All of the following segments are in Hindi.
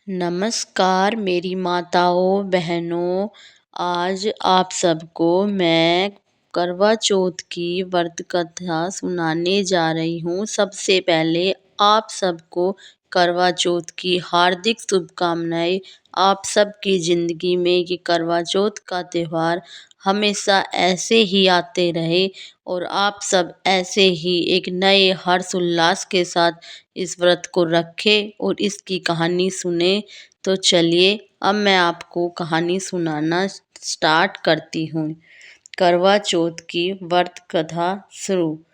नमस्कार मेरी माताओं बहनों। आज आप सबको मैं करवा चौथ की व्रत कथा सुनाने जा रही हूँ। सबसे पहले आप सबको करवा चौथ की हार्दिक शुभकामनाएं। आप सबकी ज़िंदगी में ये करवा चौथ का त्यौहार हमेशा ऐसे ही आते रहे और आप सब ऐसे ही एक नए हर्ष उल्लास के साथ इस व्रत को रखें और इसकी कहानी सुने। तो चलिए अब मैं आपको कहानी सुनाना स्टार्ट करती हूँ। करवा चौथ की व्रत कथा शुरू।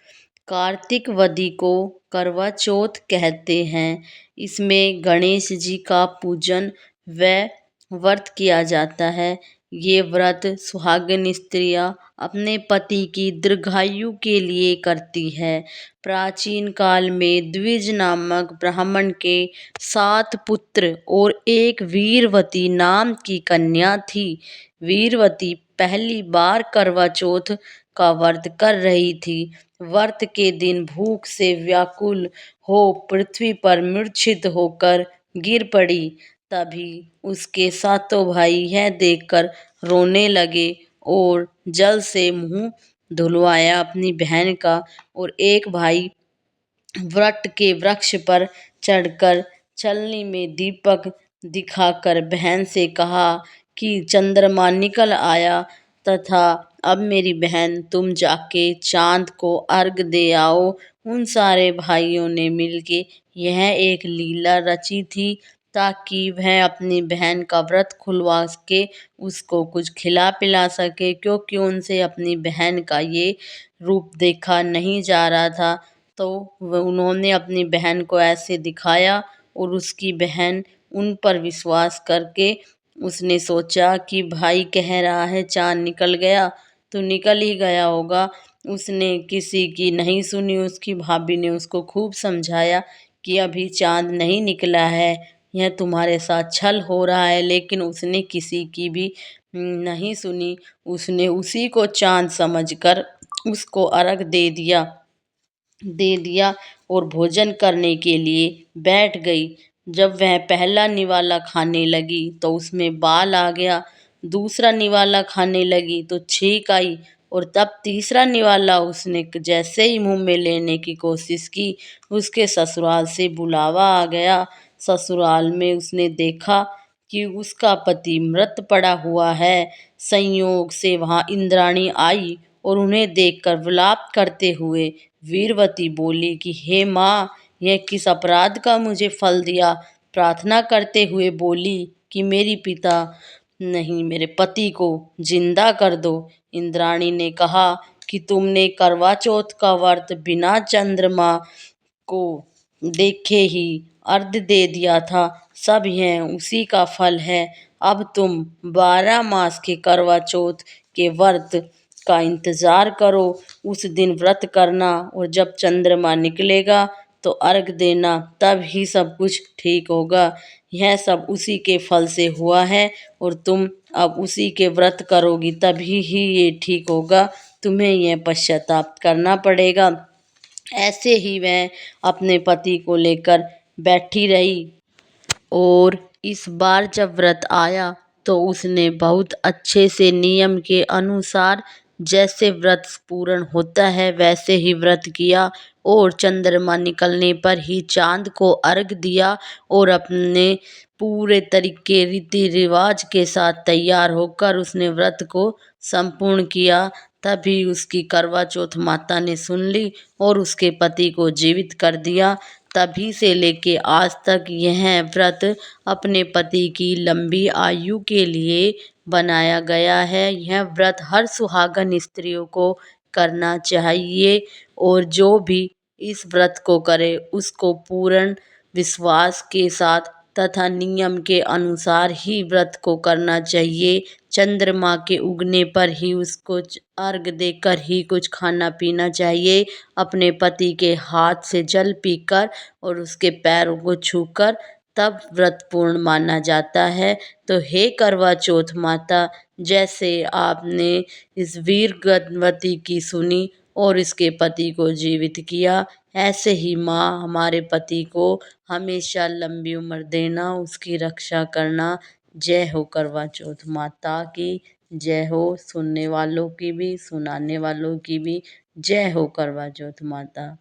कार्तिक वदी को करवा चौथ कहते हैं। इसमें गणेश जी का पूजन व व्रत किया जाता है। ये व्रत सुहागिन स्त्रियां अपने पति की दीर्घायु के लिए करती है। प्राचीन काल में द्विज नामक ब्राह्मण के 7 पुत्र और एक वीरवती नाम की कन्या थी। वीरवती पहली बार करवा चौथ का व्रत कर रही थी। व्रत के दिन भूख से व्याकुल हो पृथ्वी पर मूर्छित होकर गिर पड़ी। तभी उसके सातों भाई यह देखकर रोने लगे और जल से मुंह धुलवाया अपनी बहन का। और एक भाई वट के वृक्ष पर चढ़कर छलनी में दीपक दिखाकर बहन से कहा कि चंद्रमा निकल आया तथा अब मेरी बहन तुम जाके चांद को अर्घ दे आओ। उन सारे भाइयों ने मिलके यह एक लीला रची थी ताकि वह अपनी बहन का व्रत खुलवा के उसको कुछ खिला पिला सके, क्योंकि उनसे अपनी बहन का ये रूप देखा नहीं जा रहा था। तो उन्होंने अपनी बहन को ऐसे दिखाया और उसकी बहन उन पर विश्वास करके उसने सोचा कि भाई कह रहा है चाँद निकल गया तो निकल ही गया होगा। उसने किसी की नहीं सुनी। उसकी भाभी ने उसको खूब समझाया कि अभी चाँद नहीं निकला है, यह तुम्हारे साथ छल हो रहा है, लेकिन उसने किसी की भी नहीं सुनी। उसने उसी को चाँद समझकर उसको अर्घ दे दिया और भोजन करने के लिए बैठ गई। जब वह पहला निवाला खाने लगी तो उसमें बाल आ गया। दूसरा निवाला खाने लगी तो छींक आई और तब तीसरा निवाला उसने जैसे ही मुंह में लेने की कोशिश की उसके ससुराल से बुलावा आ गया। ससुराल में उसने देखा कि उसका पति मृत पड़ा हुआ है। संयोग से वहां इंद्राणी आई और उन्हें देखकर विलाप करते हुए वीरवती बोली कि हे माँ, यह किस अपराध का मुझे फल दिया। प्रार्थना करते हुए बोली कि मेरे पति को जिंदा कर दो। इंद्राणी ने कहा कि तुमने करवा चौथ का व्रत बिना चंद्रमा को देखे ही अर्घ दे दिया था, सब यह उसी का फल है। अब तुम 12 मास के करवा चौथ के व्रत का इंतजार करो। उस दिन व्रत करना और जब चंद्रमा निकलेगा तो अर्घ देना, तब ही सब कुछ ठीक होगा। यह सब उसी के फल से हुआ है और तुम अब उसी के व्रत करोगी तभी ही ये ठीक होगा। तुम्हें यह पश्चाताप करना पड़ेगा। ऐसे ही वह अपने पति को लेकर बैठी रही और इस बार जब व्रत आया तो उसने बहुत अच्छे से नियम के अनुसार जैसे व्रत पूर्ण होता है वैसे ही व्रत किया और चंद्रमा निकलने पर ही चांद को अर्घ दिया और अपने पूरे तरीके रीति रिवाज के साथ तैयार होकर उसने व्रत को संपूर्ण किया। तभी उसकी करवा चौथ माता ने सुन ली और उसके पति को जीवित कर दिया। तभी से लेके आज तक यह व्रत अपने पति की लंबी आयु के लिए बनाया गया है। यह व्रत हर सुहागन स्त्रियों को करना चाहिए और जो भी इस व्रत को करे उसको पूर्ण विश्वास के साथ तथा नियम के अनुसार ही व्रत को करना चाहिए। चंद्रमा के उगने पर ही उसको अर्घ देकर ही कुछ खाना पीना चाहिए। अपने पति के हाथ से जल पीकर और उसके पैरों को छूकर तब व्रत पूर्ण माना जाता है। तो हे करवा चौथ माता, जैसे आपने इस वीर गतवती की सुनी और इसके पति को जीवित किया, ऐसे ही माँ हमारे पति को हमेशा लंबी उम्र देना, उसकी रक्षा करना। जय हो करवा चौथ माता की जय हो। सुनने वालों की भी, सुनाने वालों की भी जय हो करवा चौथ माता।